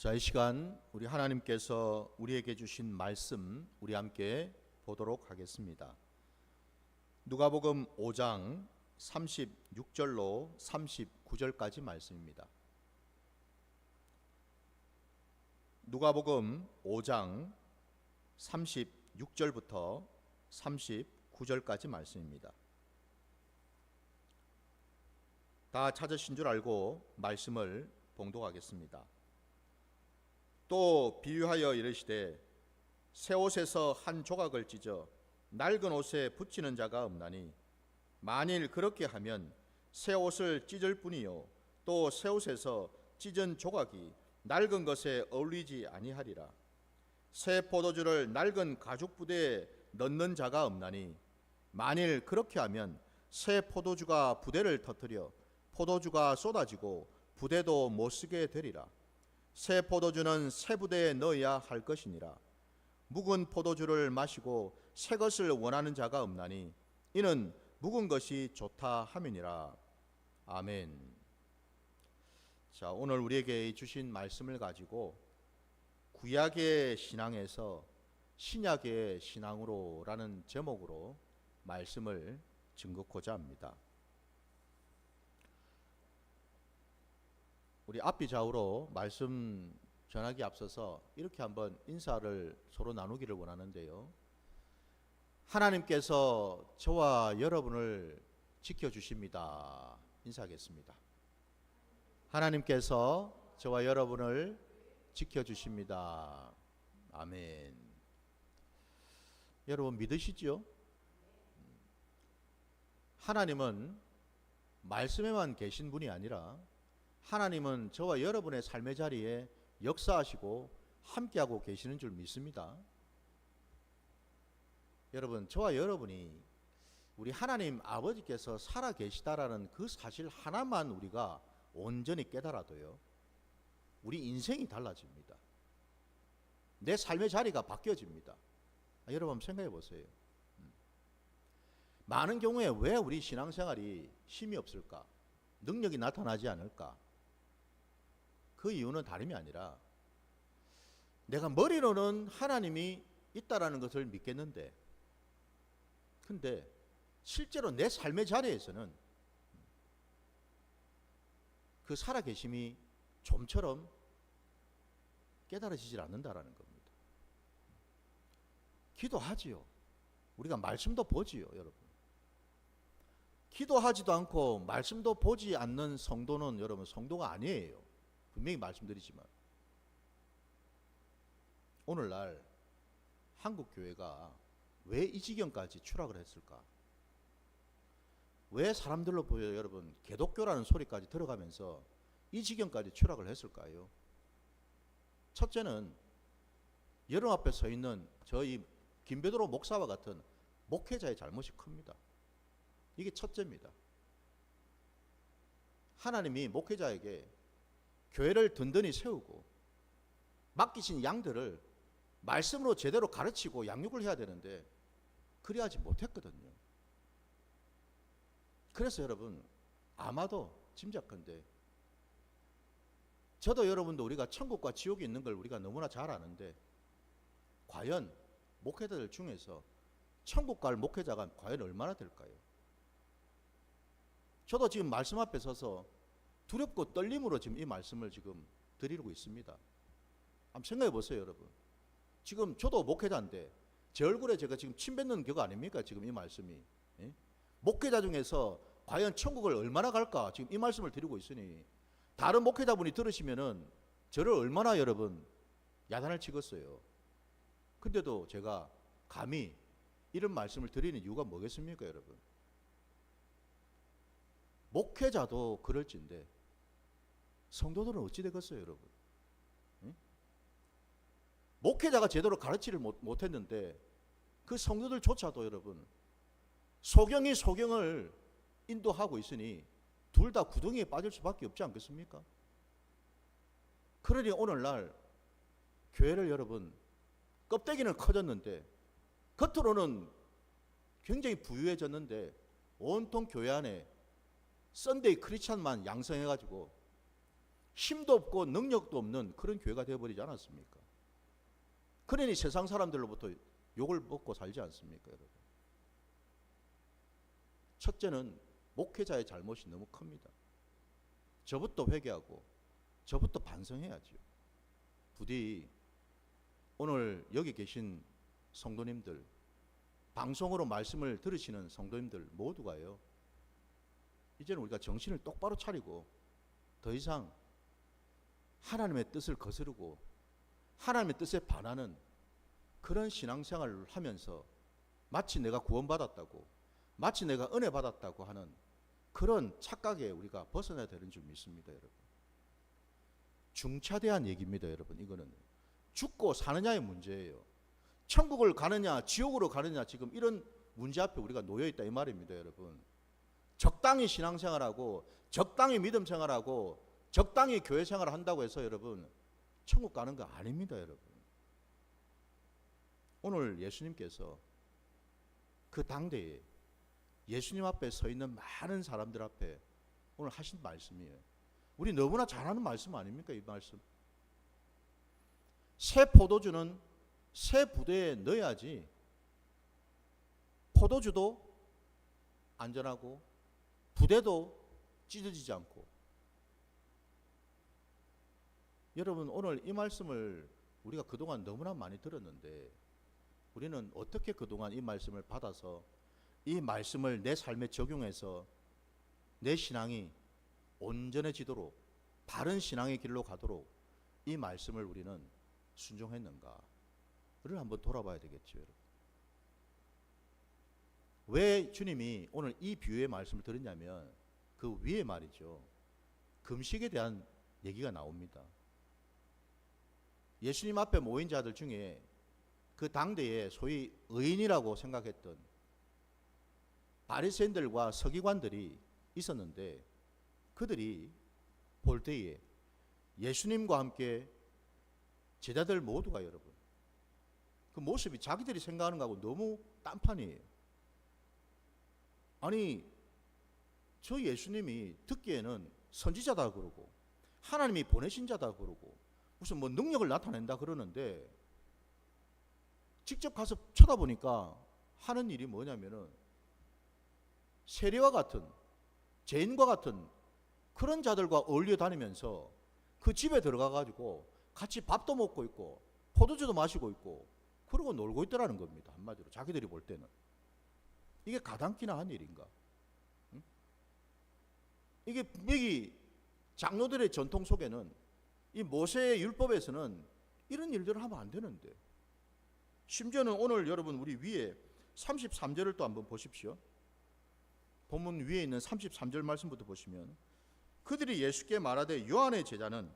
자, 이 시간 우리 하나님께서 우리에게 주신 말씀 우리 함께 보도록 하겠습니다. 누가복음 5장 36절로 39절까지 말씀입니다. 누가복음 5장 36절부터 39절까지 말씀입니다. 다 찾으신 줄 알고 말씀을 봉독하겠습니다. 또 비유하여 이르시되 새 옷에서 한 조각을 찢어 낡은 옷에 붙이는 자가 없나니 만일 그렇게 하면 새 옷을 찢을 뿐이요 또 새 옷에서 찢은 조각이 낡은 것에 어울리지 아니하리라. 새 포도주를 낡은 가죽 부대에 넣는 자가 없나니 만일 그렇게 하면 새 포도주가 부대를 터뜨려 포도주가 쏟아지고 부대도 못 쓰게 되리라. 새 포도주는 새 부대에 넣어야 할 것이니라. 묵은 포도주를 마시고 새 것을 원하는 자가 없나니 이는 묵은 것이 좋다 함이니라. 아멘. 자, 오늘 우리에게 주신 말씀을 가지고 구약의 신앙에서 신약의 신앙으로라는 제목으로 말씀을 증거하고자 합니다. 우리 앞뒤 좌우로 말씀 전하기 앞서서 이렇게 한번 인사를 서로 나누기를 원하는데요. 하나님께서 저와 여러분을 지켜주십니다. 인사하겠습니다. 하나님께서 저와 여러분을 지켜주십니다. 아멘. 여러분 믿으시죠? 하나님은 말씀에만 계신 분이 아니라 하나님은 저와 여러분의 삶의 자리에 역사하시고 함께하고 계시는 줄 믿습니다. 여러분, 저와 여러분이 우리 하나님 아버지께서 살아 계시다라는 그 사실 하나만 우리가 온전히 깨달아도요, 우리 인생이 달라집니다. 내 삶의 자리가 바뀌어집니다. 여러분 한번 생각해 보세요. 많은 경우에 왜 우리 신앙생활이 힘이 없을까? 능력이 나타나지 않을까? 그 이유는 다름이 아니라 내가 머리로는 하나님이 있다라는 것을 믿겠는데 근데 실제로 내 삶의 자리에서는 그 살아계심이 좀처럼 깨달아지질 않는다라는 겁니다. 기도하지요. 우리가 말씀도 보지요, 여러분. 기도하지도 않고 말씀도 보지 않는 성도는 여러분 성도가 아니에요. 분명히 말씀드리지만 오늘날 한국 교회가 왜 이 지경까지 추락을 했을까? 왜 사람들로 보여 여러분 개독교라는 소리까지 들어가면서 이 지경까지 추락을 했을까요? 첫째는 여러분 앞에 서 있는 저희 김베드로 목사와 같은 목회자의 잘못이 큽니다. 이게 첫째입니다. 하나님이 목회자에게 교회를 든든히 세우고 맡기신 양들을 말씀으로 제대로 가르치고 양육을 해야 되는데 그리하지 못했거든요. 그래서 여러분 아마도 짐작컨대 저도 여러분도 우리가 천국과 지옥이 있는 걸 우리가 너무나 잘 아는데 과연 목회자들 중에서 천국 갈 목회자가 과연 얼마나 될까요? 저도 지금 말씀 앞에 서서 두렵고 떨림으로 지금 이 말씀을 지금 드리고 있습니다. 한번 생각해 보세요, 여러분. 지금 저도 목회자인데 제 얼굴에 제가 지금 침 뱉는 격 아닙니까? 지금 이 말씀이. 예? 목회자 중에서 과연 천국을 얼마나 갈까? 지금 이 말씀을 드리고 있으니 다른 목회자분이 들으시면은 저를 얼마나 여러분 야단을 치겠어요. 근데도 제가 감히 이런 말씀을 드리는 이유가 뭐겠습니까, 여러분? 목회자도 그럴진데 성도들은 어찌 되겠어요, 여러분? 응? 목회자가 제대로 가르치를 못했는데 그 성도들조차도 여러분 소경이 소경을 인도하고 있으니 둘 다 구덩이에 빠질 수밖에 없지 않겠습니까? 그러니 오늘날 교회를 여러분 껍데기는 커졌는데 겉으로는 굉장히 부유해졌는데 온통 교회 안에 썬데이 크리스찬만 양성해가지고 힘도 없고 능력도 없는 그런 교회가 되어버리지 않았습니까? 그러니 세상 사람들로부터 욕을 먹고 살지 않습니까, 여러분? 첫째는 목회자의 잘못이 너무 큽니다. 저부터 회개하고 저부터 반성해야죠. 부디 오늘 여기 계신 성도님들, 방송으로 말씀을 들으시는 성도님들 모두가요, 이제는 우리가 정신을 똑바로 차리고 더 이상 하나님의 뜻을 거스르고 하나님의 뜻에 반하는 그런 신앙생활을 하면서 마치 내가 구원받았다고, 마치 내가 은혜 받았다고 하는 그런 착각에 우리가 벗어나야 되는 줄 믿습니다, 여러분. 중차대한 얘기입니다, 여러분. 이거는 죽고 사느냐의 문제예요. 천국을 가느냐 지옥으로 가느냐, 지금 이런 문제 앞에 우리가 놓여있다 이 말입니다, 여러분. 적당히 신앙생활하고 적당히 믿음생활하고 적당히 교회생활을 한다고 해서 여러분 천국 가는 거 아닙니다, 여러분. 오늘 예수님께서 그 당대에 예수님 앞에 서 있는 많은 사람들 앞에 오늘 하신 말씀이에요. 우리 너무나 잘 아는 말씀 아닙니까, 이 말씀? 새 포도주는 새 부대에 넣어야지 포도주도 안전하고 부대도 찢어지지 않고. 여러분, 오늘 이 말씀을 우리가 그동안 너무나 많이 들었는데 우리는 어떻게 그동안 이 말씀을 받아서 이 말씀을 내 삶에 적용해서 내 신앙이 온전해지도록, 바른 신앙의 길로 가도록 이 말씀을 우리는 순종했는가를 한번 돌아봐야 되겠죠, 여러분. 왜 주님이 오늘 이 비유의 말씀을 들었냐면 그 위에 말이죠, 금식에 대한 얘기가 나옵니다. 예수님 앞에 모인 자들 중에 그 당대에 소위 의인이라고 생각했던 바리새인들과 서기관들이 있었는데 그들이 볼 때에 예수님과 함께 제자들 모두가 여러분 그 모습이 자기들이 생각하는 거하고 너무 딴판이에요. 아니, 저 예수님이 듣기에는 선지자다 그러고 하나님이 보내신 자다 그러고 무슨 뭐 능력을 나타낸다 그러는데 직접 가서 쳐다보니까 하는 일이 뭐냐면은 세리와 같은, 죄인과 같은 그런 자들과 어울려 다니면서 그 집에 들어가 가지고 같이 밥도 먹고 있고 포도주도 마시고 있고 그러고 놀고 있더라는 겁니다. 한마디로 자기들이 볼 때는. 이게 가당키나 한 일인가? 응? 이게 여기 장로들의 전통 속에는 이 모세의 율법에서는 이런 일들을 하면 안 되는데, 심지어는 오늘 여러분 우리 위에 33절을 또 한번 보십시오. 본문 위에 있는 33절 말씀부터 보시면 그들이 예수께 말하되 요한의 제자는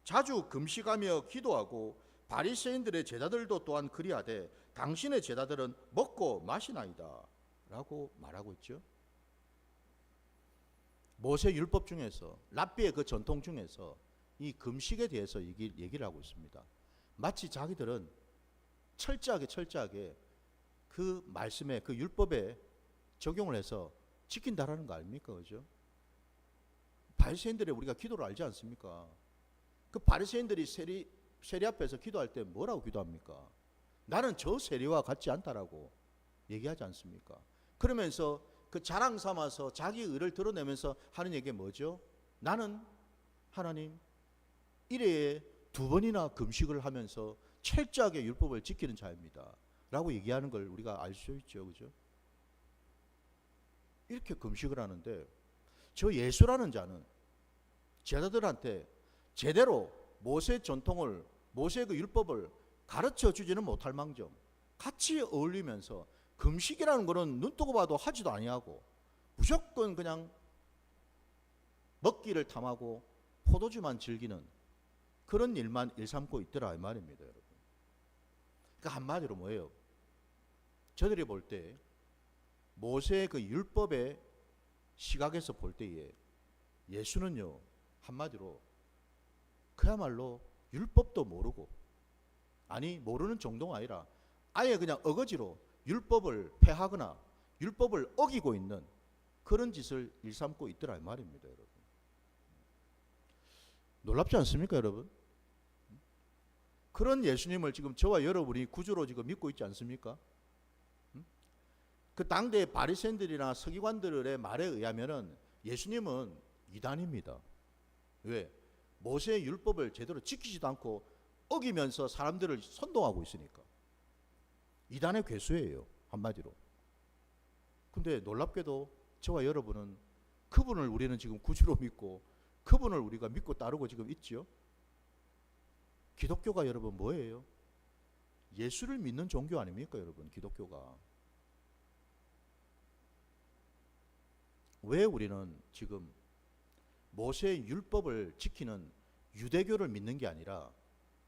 자주 금식하며 기도하고 바리새인들의 제자들도 또한 그리하되 당신의 제자들은 먹고 마시나이다 라고 말하고 있죠. 모세 율법 중에서, 랍비의 그 전통 중에서 이 금식에 대해서 얘기를 하고 있습니다. 마치 자기들은 철저하게 그 말씀에, 그 율법에 적용을 해서 지킨다라는 거 아닙니까? 그죠? 바리새인들의 우리가 기도를 알지 않습니까? 그 바리새인들이 세리 앞에서 기도할 때 뭐라고 기도합니까? 나는 저 세리와 같지 않다라고 얘기하지 않습니까? 그러면서 그 자랑 삼아서 자기 의를 드러내면서 하는 얘기가 뭐죠? 나는 하나님 1회에 2번이나 금식을 하면서 철저하게 율법을 지키는 자입니다 라고 얘기하는 걸 우리가 알 수 있죠. 그죠? 이렇게 금식을 하는데 저 예수라는 자는 제자들한테 제대로 모세 전통을, 모세의 그 율법을 가르쳐 주지는 못할 망정 같이 어울리면서 금식이라는 거는 눈 뜨고 봐도 하지도 아니하고 무조건 그냥 먹기를 탐하고 포도주만 즐기는 그런 일만 일삼고 있더라 이 말입니다, 여러분. 그러니까 한마디로 뭐예요? 저들이 볼 때 모세의 그 율법의 시각에서 볼 때에 예수는요, 한마디로 그야말로 율법도 모르고, 아니 모르는 정도가 아니라 아예 그냥 어거지로 율법을 폐하거나 율법을 어기고 있는 그런 짓을 일삼고 있더라 이 말입니다, 여러분. 놀랍지 않습니까, 여러분? 그런 예수님을 지금 저와 여러분이 구주로 지금 믿고 있지 않습니까? 그 당대의 바리새인들이나 서기관들의 말에 의하면은 예수님은 이단입니다. 왜? 모세의 율법을 제대로 지키지도 않고 어기면서 사람들을 선동하고 있으니까. 이단의 괴수예요, 한마디로. 근데 놀랍게도 저와 여러분은 그분을 우리는 지금 구주로 믿고 그분을 우리가 믿고 따르고 지금 있지요. 기독교가 여러분 뭐예요? 예수를 믿는 종교 아닙니까, 여러분? 기독교가. 왜 우리는 지금 모세의 율법을 지키는 유대교를 믿는 게 아니라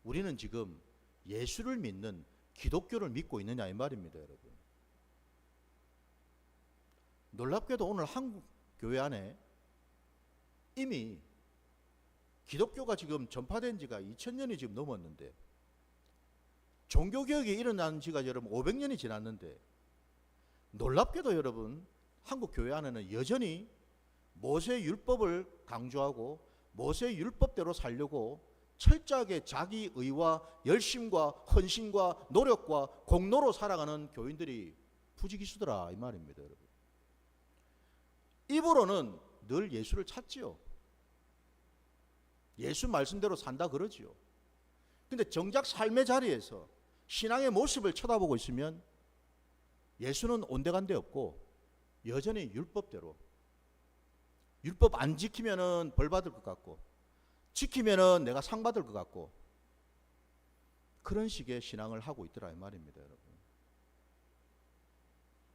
우리는 지금 예수를 믿는 기독교를 믿고 있느냐 이 말입니다, 여러분. 놀랍게도 오늘 한국 교회 안에 이미 기독교가 지금 전파된 지가 2000년이 지금 넘었는데, 종교개혁이 일어난 지가 여러분 500년이 지났는데, 놀랍게도 여러분 한국 교회 안에는 여전히 모세의 율법을 강조하고 모세의 율법대로 살려고 철저하게 자기 의와 열심과 헌신과 노력과 공로로 살아가는 교인들이 부지기수더라 이 말입니다, 여러분. 입으로는 늘 예수를 찾지요. 예수 말씀대로 산다 그러지요. 근데 정작 삶의 자리에서 신앙의 모습을 쳐다보고 있으면 예수는 온데간데 없고 여전히 율법대로, 율법 안 지키면은 벌 받을 것 같고 지키면은 내가 상 받을 것 같고 그런 식의 신앙을 하고 있더라 이 말입니다, 여러분.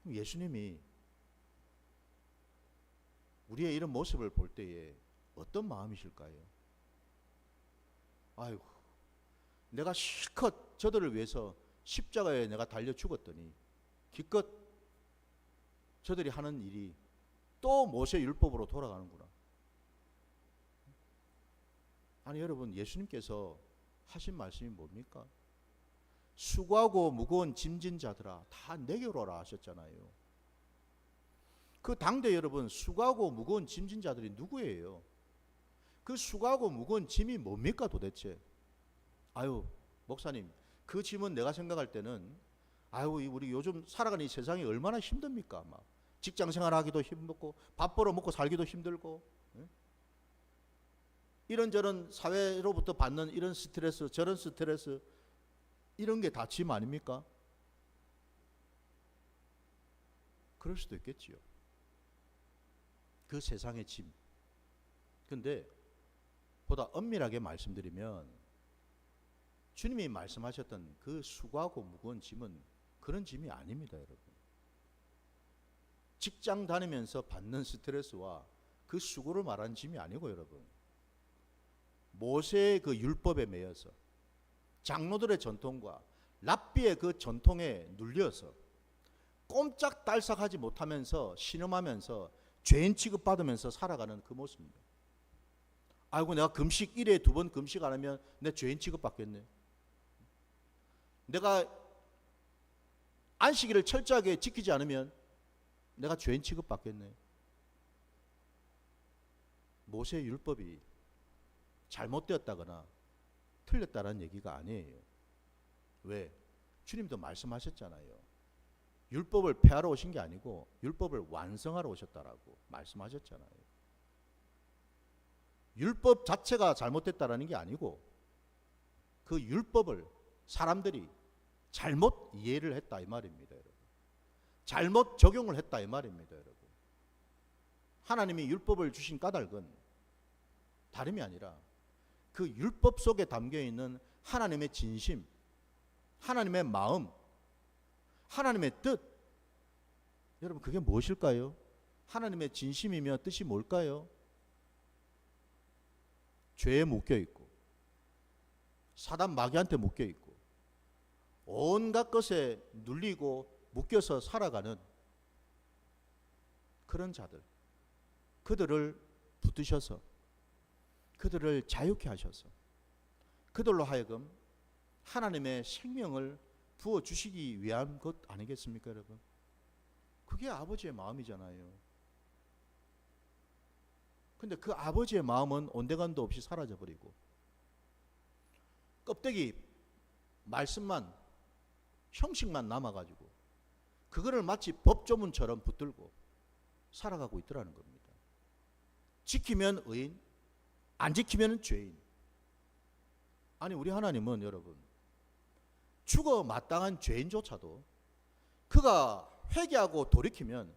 예수님이 우리의 이런 모습을 볼 때에 어떤 마음이실까요? 아이고, 내가 실컷 저들을 위해서 십자가에 내가 달려 죽었더니 기껏 저들이 하는 일이 또 모세 율법으로 돌아가는구나. 아니 여러분, 예수님께서 하신 말씀이 뭡니까? 수고하고 무거운 짐진 자들아 다 내게로 오라 하셨잖아요. 그 당대 여러분 수고하고 무거운 짐진 자들이 누구예요? 그 수고하고 무거운 짐이 뭡니까 도대체? 아유 목사님, 그 짐은 내가 생각할 때는 아유 우리 요즘 살아가는 이 세상이 얼마나 힘듭니까? 막 직장 생활하기도 힘들고 밥 벌어 먹고 살기도 힘들고, 예? 이런저런 사회로부터 받는 이런 스트레스 저런 스트레스, 이런 게 다 짐 아닙니까? 그럴 수도 있겠지요. 그 세상의 짐. 근데 보다 엄밀하게 말씀드리면 주님이 말씀하셨던 그 수고하고 무거운 짐은 그런 짐이 아닙니다, 여러분. 직장 다니면서 받는 스트레스와 그 수고를 말하는 짐이 아니고, 여러분, 모세의 그 율법에 매여서 장로들의 전통과 랍비의 그 전통에 눌려서 꼼짝달싹하지 못하면서 신음하면서 죄인 취급받으면서 살아가는 그 모습입니다. 아이고 내가 금식 1회에 2번 금식 안 하면 내 죄인 취급받겠네. 내가 안식일을 철저하게 지키지 않으면 내가 죄인 취급받겠네. 모세의 율법이 잘못되었다거나 틀렸다는 얘기가 아니에요. 왜? 주님도 말씀하셨잖아요. 율법을 폐하러 오신 게 아니고 율법을 완성하러 오셨다라고 말씀하셨잖아요. 율법 자체가 잘못됐다라는 게 아니고 그 율법을 사람들이 잘못 이해를 했다 이 말입니다, 여러분. 잘못 적용을 했다 이 말입니다, 여러분. 하나님이 율법을 주신 까닭은 다름이 아니라 그 율법 속에 담겨 있는 하나님의 진심, 하나님의 마음, 하나님의 뜻. 여러분 그게 무엇일까요? 하나님의 진심이며 뜻이 뭘까요? 죄에 묶여 있고 사단 마귀한테 묶여 있고 온갖 것에 눌리고 묶여서 살아가는 그런 자들, 그들을 붙드셔서 그들을 자유케 하셔서 그들로 하여금 하나님의 생명을 부어주시기 위한 것 아니겠습니까, 여러분? 그게 아버지의 마음이잖아요. 근데 그 아버지의 마음은 온데간도 없이 사라져 버리고 껍데기 말씀만 형식만 남아가지고 그거를 마치 법조문처럼 붙들고 살아가고 있더라는 겁니다. 지키면 의인, 안 지키면 죄인. 아니 우리 하나님은 여러분 죽어 마땅한 죄인조차도 그가 회개하고 돌이키면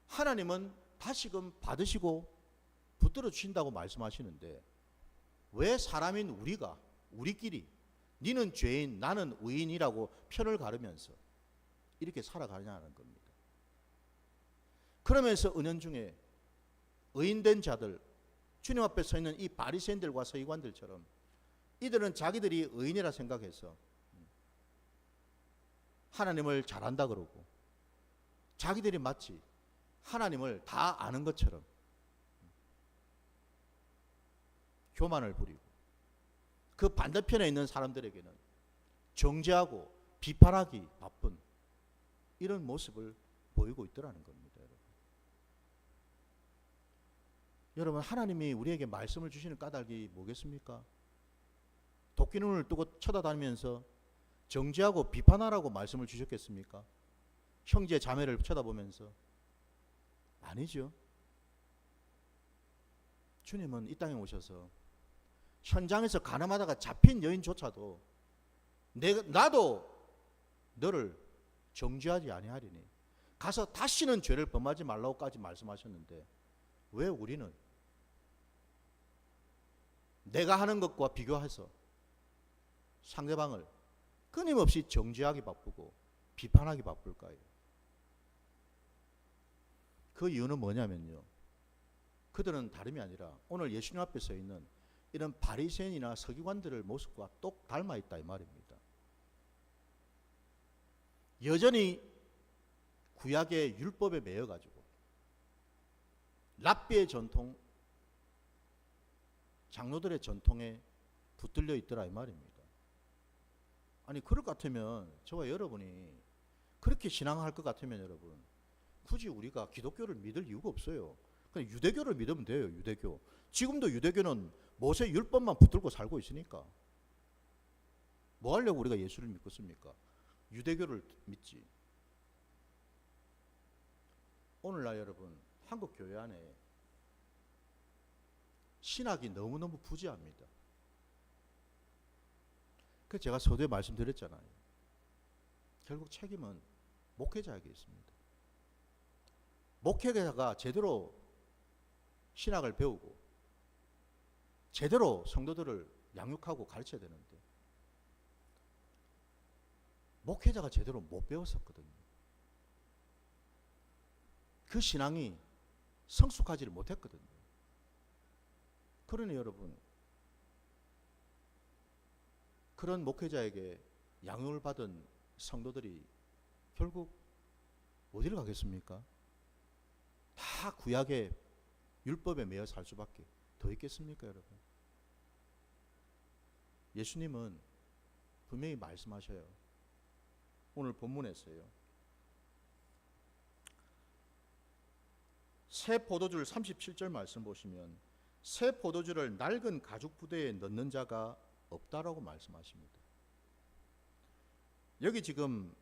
하나님은 다시금 받으시고 붙들어 주신다고 말씀하시는데 왜 사람인 우리끼리 니는 죄인 나는 의인이라고 편을 가르면서 이렇게 살아가냐는 겁니다. 그러면서 은연중에 의인된 자들 주님 앞에 서 있는 이 바리새인들과 서기관들처럼 이들은 자기들이 의인이라 생각해서 하나님을 잘한다 그러고 자기들이 마치 하나님을 다 아는 것처럼 교만을 부리고 그 반대편에 있는 사람들에게는 정죄하고 비판하기 바쁜 이런 모습을 보이고 있더라는 겁니다. 여러분 하나님이 우리에게 말씀을 주시는 까닭이 뭐겠습니까? 도끼 눈을 뜨고 쳐다다니면서 정죄하고 비판하라고 말씀을 주셨겠습니까? 형제 자매를 쳐다보면서 아니죠. 주님은 이 땅에 오셔서 현장에서 가늠하다가 잡힌 여인조차도 나도 너를 정죄하지 아니하리니 가서 다시는 죄를 범하지 말라고까지 말씀하셨는데 왜 우리는 내가 하는 것과 비교해서 상대방을 끊임없이 정죄하기 바쁘고 비판하기 바쁠까요? 그 이유는 뭐냐면요, 그들은 다름이 아니라 오늘 예수님 앞에 서 있는 이런 바리새인이나 서기관들의 모습과 똑 닮아 있다 이 말입니다. 여전히 구약의 율법에 매여가지고 랍비의 전통, 장로들의 전통에 붙들려 있더라 이 말입니다. 아니 그럴 것 같으면 저와 여러분이 그렇게 신앙할 것 같으면 여러분 굳이 우리가 기독교를 믿을 이유가 없어요. 그냥 유대교를 믿으면 돼요. 유대교. 지금도 유대교는 모세 율법만 붙들고 살고 있으니까 뭐 하려고 우리가 예수를 믿겠습니까? 유대교를 믿지. 오늘날 여러분 한국 교회 안에 신학이 너무너무 부재합니다. 그래서 제가 서두에 말씀드렸잖아요. 결국 책임은 목회자에게 있습니다. 목회자가 제대로 신학을 배우고 제대로 성도들을 양육하고 가르쳐야 되는데 목회자가 제대로 못 배웠었거든요. 그 신앙이 성숙하지를 못했거든요. 그러니 여러분 그런 목회자에게 양육을 받은 성도들이 결국 어디를 가겠습니까? 다 구약의 율법에 매여 살 수밖에 더 있겠습니까 여러분? 예수님은 분명히 말씀하셔요. 오늘 본문에서요. 새 포도주를 37절 말씀 보시면 새 포도주를 낡은 가죽 부대에 넣는 자가 없다라고 말씀하십니다. 여기 지금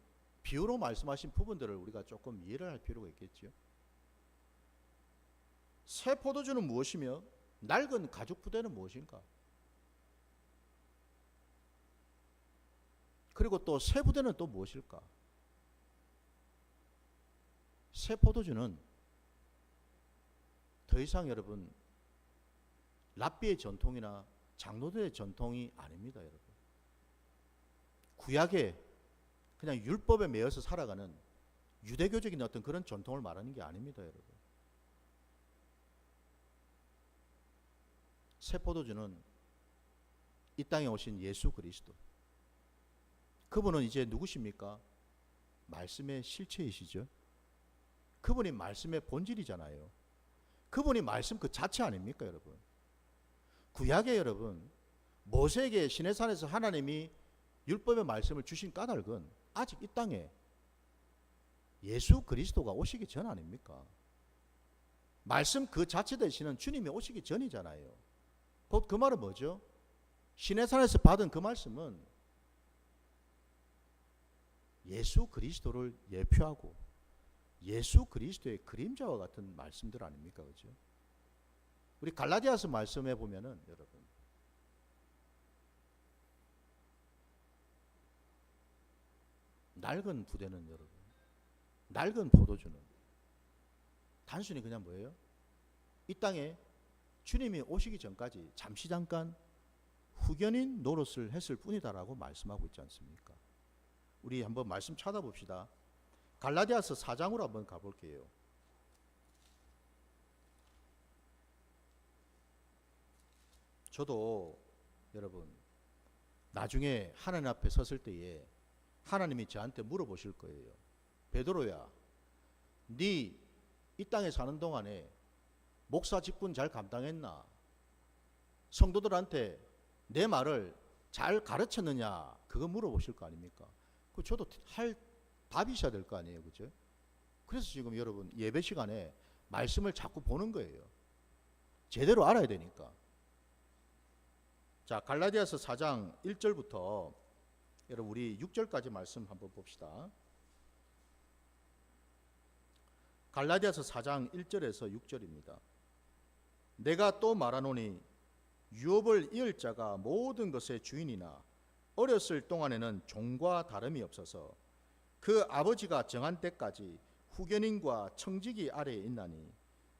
비유로 말씀하신 부분들을 우리가 조금 이해를 할 필요가 있겠죠. 새 포도주는 무엇이며 낡은 가죽 부대는 무엇인가? 그리고 또 새 부대는 또 무엇일까? 새 포도주는 더 이상 여러분 랍비의 전통이나 장로들의 전통이 아닙니다 여러분. 구약의 그냥 율법에 매여서 살아가는 유대교적인 어떤 그런 전통을 말하는 게 아닙니다 여러분. 새 포도주는 이 땅에 오신 예수 그리스도, 그분은 이제 누구십니까? 말씀의 실체이시죠. 그분이 말씀의 본질이잖아요. 그분이 말씀 그 자체 아닙니까 여러분? 구약에 여러분 모세에게 시내산에서 하나님이 율법의 말씀을 주신 까닭은 아직 이 땅에 예수 그리스도가 오시기 전 아닙니까? 말씀 그 자체 되시는 주님이 오시기 전이잖아요. 곧 그 말은 뭐죠? 시내산에서 받은 그 말씀은 예수 그리스도를 예표하고 예수 그리스도의 그림자와 같은 말씀들 아닙니까? 그죠? 우리 갈라디아서 말씀해 보면은 여러분 낡은 부대는 여러분 낡은 포도주는 단순히 그냥 뭐예요? 이 땅에 주님이 오시기 전까지 잠시 잠깐 후견인 노릇을 했을 뿐이다라고 말씀하고 있지 않습니까? 우리 한번 말씀 찾아봅시다. 갈라디아서 4장으로 한번 가볼게요. 저도 여러분 나중에 하나님 앞에 섰을 때에 하나님이 저한테 물어보실 거예요. 베드로야, 네 이 땅에 사는 동안에 목사 직분 잘 감당했나? 성도들한테 내 말을 잘 가르쳤느냐? 그거 물어보실 거 아닙니까? 그 저도 할 답이 있어야 될 거 아니에요, 그죠? 그래서 지금 여러분 예배 시간에 말씀을 자꾸 보는 거예요. 제대로 알아야 되니까. 자, 갈라디아서 4장 1절부터 여러분 우리 6절까지 말씀 한번 봅시다. 갈라디아서 4장 1절에서 6절입니다. 내가 또 말하노니 유업을 이을 자가 모든 것의 주인이나 어렸을 동안에는 종과 다름이 없어서 그 아버지가 정한 때까지 후견인과 청지기 아래에 있나니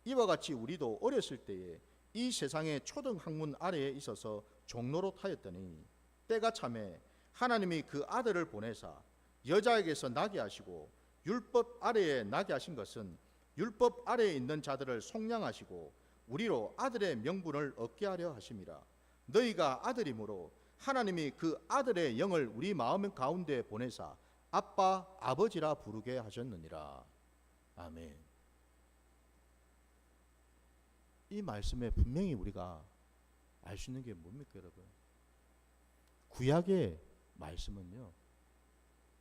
이와 같이 우리도 어렸을 때에 이 세상의 초등 학문 아래에 있어서 종노릇하였더니 때가 참에 하나님이 그 아들을 보내사 여자에게서 나게 하시고 율법 아래에 나게 하신 것은 율법 아래에 있는 자들을 속량하시고 우리로 아들의 명분을 얻게 하려 하심이라. 너희가 아들이므로 하나님이 그 아들의 영을 우리 마음 가운데 보내사 아빠 아버지라 부르게 하셨느니라. 아멘. 이 말씀에 분명히 우리가 알 수 있는 게 뭡니까 여러분? 구약의 말씀은요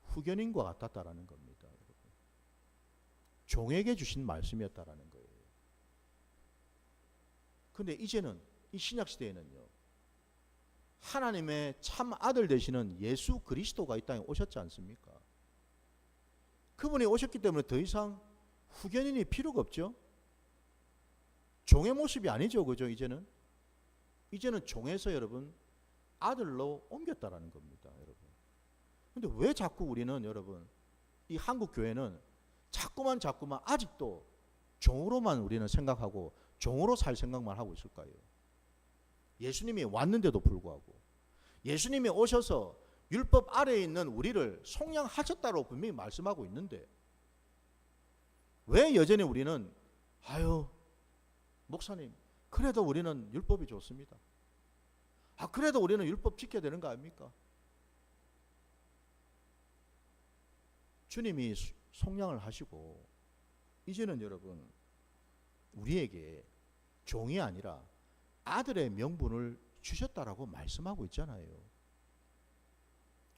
후견인과 같았다라는 겁니다. 여러분. 종에게 주신 말씀이었다라는 거예요. 근데 이제는 이 신약시대에는요 하나님의 참 아들 되시는 예수 그리스도가 이 땅에 오셨지 않습니까? 그분이 오셨기 때문에 더 이상 후견인이 필요가 없죠. 종의 모습이 아니죠, 그죠? 이제는 종에서 여러분 아들로 옮겼다라는 겁니다, 여러분. 근데 왜 자꾸 우리는 여러분 이 한국 교회는 자꾸만 아직도 종으로만 우리는 생각하고 종으로 살 생각만 하고 있을까요? 예수님이 왔는데도 불구하고 예수님이 오셔서 율법 아래에 있는 우리를 속량하셨다고 분명히 말씀하고 있는데 왜 여전히 우리는 아유 목사님 그래도 우리는 율법이 좋습니다. 그래도 우리는 율법 지켜야 되는 거 아닙니까? 주님이 속량을 하시고 이제는 여러분 우리에게 종이 아니라 아들의 명분을 주셨다라고 말씀하고 있잖아요.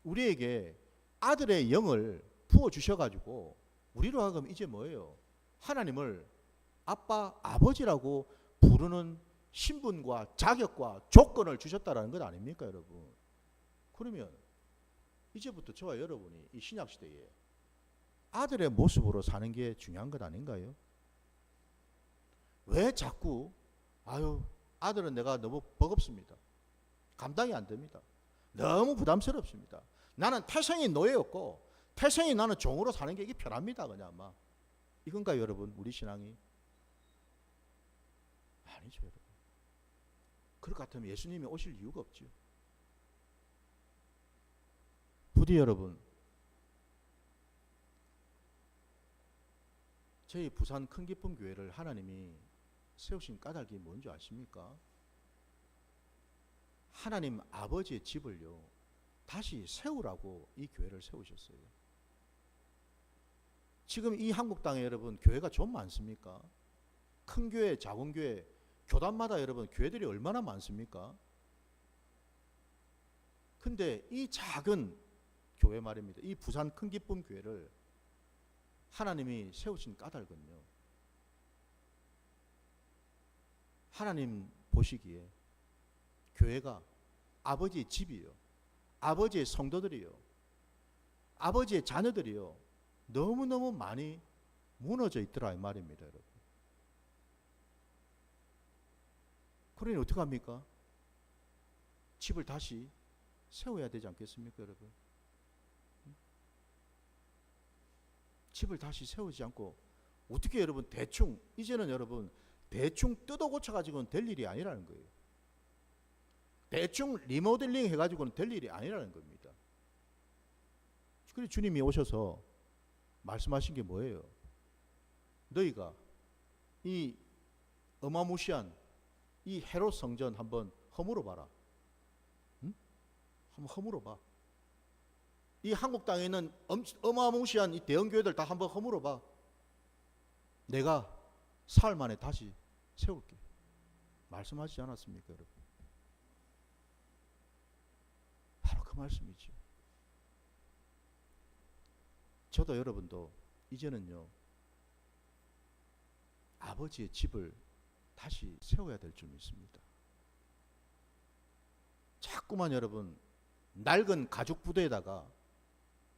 우리에게 아들의 영을 부어주셔가지고 우리로 하여금 이제 뭐예요? 하나님을 아빠 아버지라고 부르는 신분과 자격과 조건을 주셨다라는 것 아닙니까 여러분? 그러면 이제부터 저와 여러분이 이 신약시대에 아들의 모습으로 사는 게 중요한 것 아닌가요? 왜 자꾸 아들은 내가 너무 버겁습니다. 감당이 안 됩니다. 너무 부담스럽습니다. 나는 태생이 노예였고 태생이 나는 종으로 사는 게 이게 편합니다. 그냥 아마 이건가요 여러분? 우리 신앙이? 아니죠 여러분. 그럴 것 같으면 예수님이 오실 이유가 없죠. 부디 여러분 저희 부산 큰 기쁨 교회를 하나님이 세우신 까닭이 뭔지 아십니까? 하나님 아버지의 집을요 다시 세우라고 이 교회를 세우셨어요. 지금 이 한국 땅에 여러분 교회가 좀 많습니까? 큰 교회, 작은 교회, 교단마다 여러분 교회들이 얼마나 많습니까? 근데 이 작은 교회 말입니다. 이 부산 큰 기쁨 교회를 하나님이 세우신 까닭은요 하나님 보시기에 교회가 아버지의 집이요, 아버지의 성도들이요, 아버지의 자녀들이요, 너무너무 많이 무너져 있더라 이 말입니다, 여러분. 그러니 어떻게 합니까? 집을 다시 세워야 되지 않겠습니까, 여러분? 집을 다시 세우지 않고 어떻게 여러분 대충, 이제는 여러분 대충 뜯어 고쳐 가지고는 될 일이 아니라는 거예요. 대충 리모델링 해가지고는 될 일이 아니라는 겁니다. 그래서 주님이 오셔서 말씀하신 게 뭐예요? 너희가 이 어마무시한 이 헤롯 성전 한번 허물어 봐라. 응? 한번 허물어 봐. 이 한국 땅에 있는 어마무시한 이 대형 교회들 다 한번 허물어 봐. 내가 사흘 만에 다시 세울게. 말씀하시지 않았습니까, 여러분? 바로 그 말씀이죠. 저도 여러분도 이제는요, 아버지의 집을 다시 세워야 될 줄 믿습니다. 자꾸만 여러분 낡은 가죽 부대에다가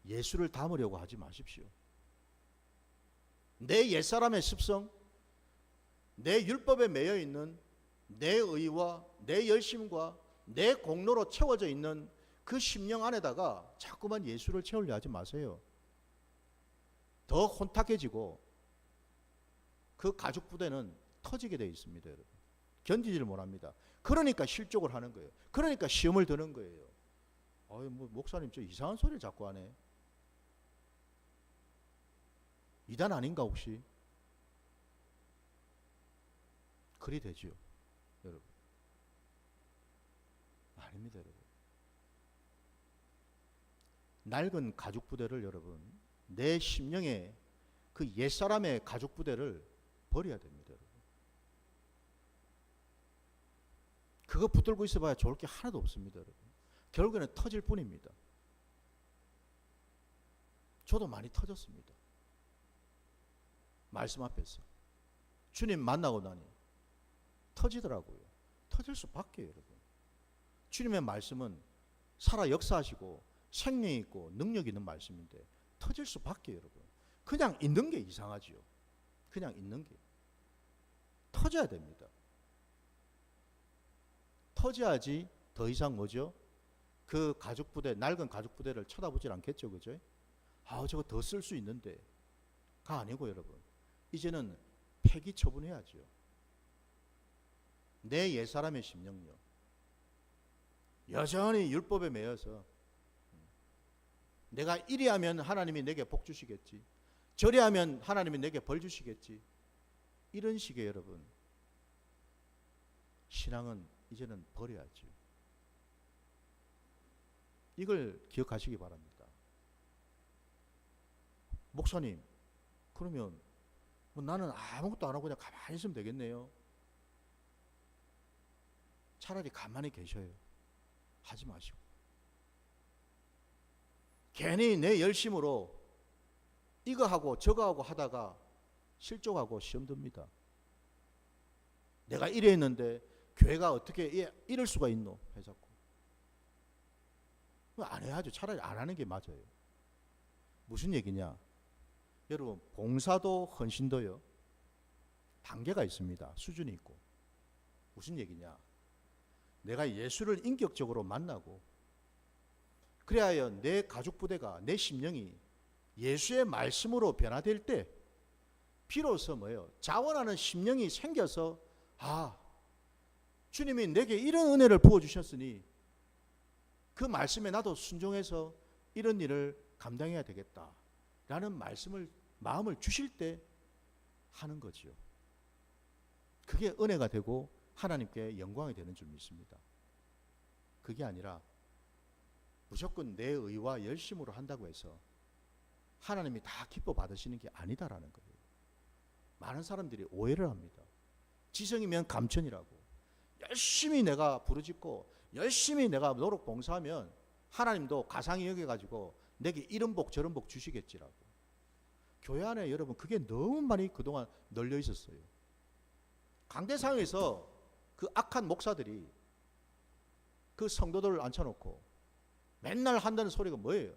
예수를 담으려고 하지 마십시오. 내 옛사람의 습성, 내 율법에 매여 있는 내 의와 내 열심과 내 공로로 채워져 있는 그 심령 안에다가 자꾸만 예수를 채우려 하지 마세요. 더 혼탁해지고 그 가죽 부대는 터지게 되어 있습니다, 여러분. 견디지를 못합니다. 그러니까 실족을 하는 거예요. 그러니까 시험을 드는 거예요. 뭐 목사님 저 이상한 소리를 자꾸 하네. 이단 아닌가 혹시? 그리 되지요, 여러분. 아닙니다, 여러분. 낡은 가죽 부대를 여러분, 내 심령에 그 옛사람의 가죽 부대를 버려야 됩니다, 여러분. 그거 붙들고 있어봐야 좋을 게 하나도 없습니다, 여러분. 결국에는 터질 뿐입니다. 저도 많이 터졌습니다. 말씀 앞에서 주님 만나고 나니 터지더라고요. 터질 수밖에, 여러분. 주님의 말씀은 살아 역사하시고 생명 있고 능력 있는 말씀인데 터질 수밖에, 여러분. 그냥 있는 게 이상하지요. 그냥 있는 게 터져야 됩니다. 터져야지 더 이상 뭐죠? 그 가죽 부대, 낡은 가죽 부대를 쳐다보질 않겠죠, 그죠? 아, 저거 더 쓸 수 있는데. 가 아니고, 여러분. 이제는 폐기 처분해야죠. 내 옛사람의 심령요. 여전히 율법에 매여서 내가 이리 하면 하나님이 내게 복 주시겠지, 저리 하면 하나님이 내게 벌 주시겠지, 이런 식의 여러분 신앙은 이제는 버려야죠. 이걸 기억하시기 바랍니다. 목사님, 그러면 뭐 나는 아무것도 안 하고 그냥 가만히 있으면 되겠네요. 차라리 가만히 계셔요. 하지 마시고. 괜히 내 열심으로 이거 하고 저거 하고 하다가 실족하고 시험 듭니다. 내가 이래 했는데 교회가 어떻게 이럴 수가 있노? 해자꾸. 안 해야죠. 차라리 안 하는 게 맞아요. 무슨 얘기냐? 여러분, 봉사도 헌신도요, 단계가 있습니다. 수준이 있고. 무슨 얘기냐? 내가 예수를 인격적으로 만나고 그래야 내 가죽 부대가, 내 심령이 예수의 말씀으로 변화될 때 비로소 뭐예요? 자원하는 심령이 생겨서, 아, 주님이 내게 이런 은혜를 부어주셨으니 그 말씀에 나도 순종해서 이런 일을 감당해야 되겠다 라는 마음을 주실 때 하는 거지요. 그게 은혜가 되고 하나님께 영광이 되는 줄 믿습니다. 그게 아니라 무조건 내 의와 열심으로 한다고 해서 하나님이 다 기뻐 받으시는 게 아니다라는 거예요. 많은 사람들이 오해를 합니다. 지성이면 감천이라고. 열심히 내가 부르짖고 열심히 내가 노력 봉사하면 하나님도 가상히 여겨가지고 내게 이런 복 저런 복 주시겠지라고. 교회 안에 여러분 그게 너무 많이 그동안 널려 있었어요. 강대상에서 그 악한 목사들이 그 성도들을 앉혀놓고 맨날 한다는 소리가 뭐예요?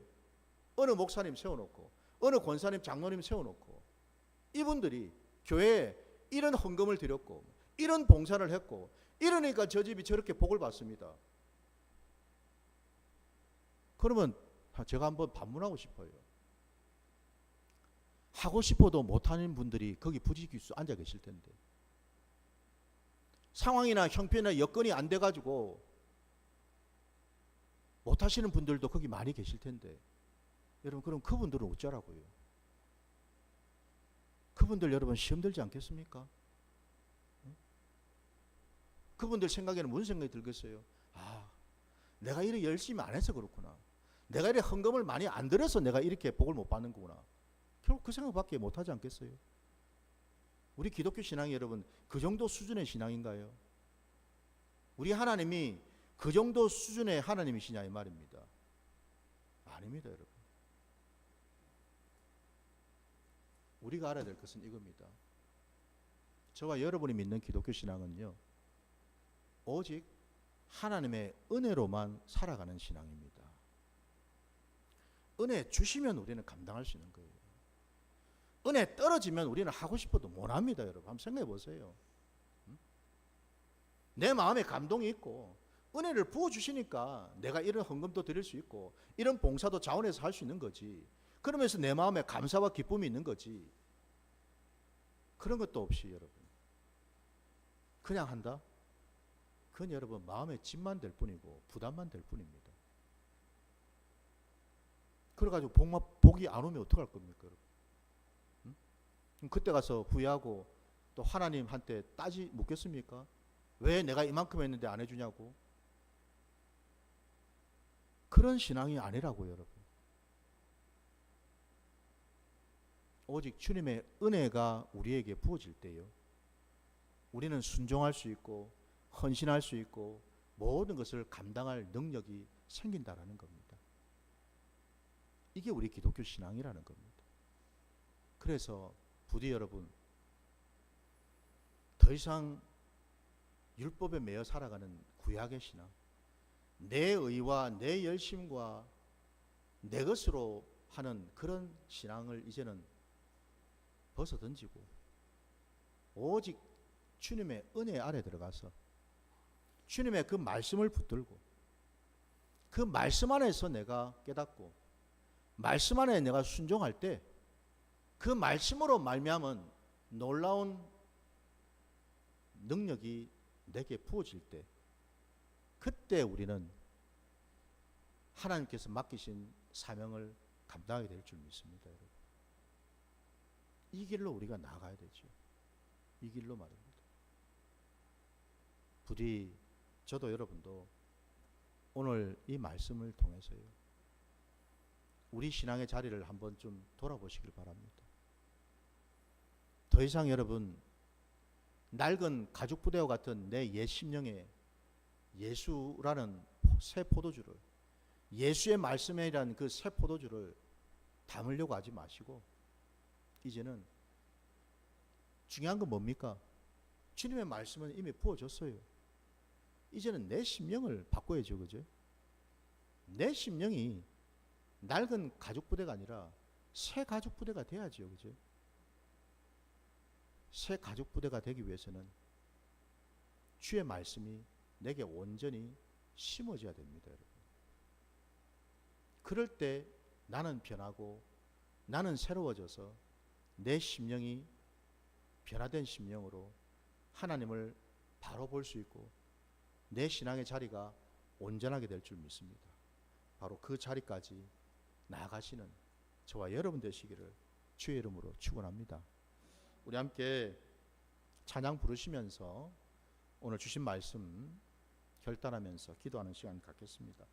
어느 목사님 세워놓고 어느 권사님 장로님 세워놓고 이분들이 교회에 이런 헌금을 드렸고 이런 봉사를 했고 이러니까 저 집이 저렇게 복을 받습니다. 그러면 제가 한번 반문하고 싶어요. 하고 싶어도 못하는 분들이 거기 부지기수 앉아 계실 텐데, 상황이나 형편이나 여건이 안 돼가지고 못하시는 분들도 거기 많이 계실 텐데, 여러분 그럼 그분들은 어쩌라고요? 그분들 여러분 시험 들지 않겠습니까? 그분들 생각에는 무슨 생각이 들겠어요? 아, 내가 이렇게 열심히 안 해서 그렇구나. 내가 이렇게 헌금을 많이 안 들여서 내가 이렇게 복을 못 받는 거구나. 결국 그 생각밖에 못 하지 않겠어요? 우리 기독교 신앙이 여러분 그 정도 수준의 신앙인가요? 우리 하나님이 그 정도 수준의 하나님이시냐 이 말입니다. 아닙니다, 여러분. 우리가 알아야 될 것은 이겁니다. 저와 여러분이 믿는 기독교 신앙은요, 오직 하나님의 은혜로만 살아가는 신앙입니다. 은혜 주시면 우리는 감당할 수 있는 거예요. 은혜 떨어지면 우리는 하고 싶어도 못합니다. 여러분 한번 생각해 보세요. 내 마음에 감동이 있고 은혜를 부어주시니까 내가 이런 헌금도 드릴 수 있고 이런 봉사도 자원해서 할 수 있는 거지. 그러면서 내 마음에 감사와 기쁨이 있는 거지. 그런 것도 없이 여러분 그냥 한다? 그건 여러분 마음의 짐만 될 뿐이고 부담만 될 뿐입니다. 그래가지고 복이 안 오면 어떡할 겁니까 여러분? 그럼 그때 가서 후회하고 또 하나님한테 묻겠습니까? 왜 내가 이만큼 했는데 안 해주냐고? 그런 신앙이 아니라고요 여러분. 오직 주님의 은혜가 우리에게 부어질 때요, 우리는 순종할 수 있고 헌신할 수 있고 모든 것을 감당할 능력이 생긴다라는 겁니다. 이게 우리 기독교 신앙이라는 겁니다. 그래서 부디 여러분 더 이상 율법에 매여 살아가는 구약의 신앙, 내 의와 내 열심과 내 것으로 하는 그런 신앙을 이제는 벗어던지고 오직 주님의 은혜 아래 들어가서 주님의 그 말씀을 붙들고 그 말씀 안에서 내가 깨닫고 말씀 안에 내가 순종할 때 그 말씀으로 말미암은 놀라운 능력이 내게 부어질 때 그때 우리는 하나님께서 맡기신 사명을 감당하게 될 줄 믿습니다. 여러분. 이 길로 우리가 나아가야 되죠. 이 길로 말입니다. 부디 저도 여러분도 오늘 이 말씀을 통해서요, 우리 신앙의 자리를 한번 좀 돌아보시길 바랍니다. 더 이상 여러분 낡은 가죽 부대와 같은 내 옛 심령에 예수라는 새 포도주를, 예수의 말씀이라는 그 새 포도주를 담으려고 하지 마시고 이제는 중요한 건 뭡니까? 주님의 말씀은 이미 부어졌어요. 이제는 내 심령을 바꿔야죠. 그죠? 내 심령이 낡은 가죽 부대가 아니라 새 가죽 부대가 돼야죠. 그죠? 새 가죽 부대가 되기 위해서는 주의 말씀이 내게 온전히 심어져야 됩니다. 여러분. 그럴 때 나는 변하고 나는 새로워져서 내 심령이 변화된 심령으로 하나님을 바로 볼 수 있고 내 신앙의 자리가 온전하게 될 줄 믿습니다. 바로 그 자리까지 나아가시는 저와 여러분 되시기를 주의 이름으로 축원합니다. 우리 함께 찬양 부르시면서 오늘 주신 말씀 결단하면서 기도하는 시간 갖겠습니다.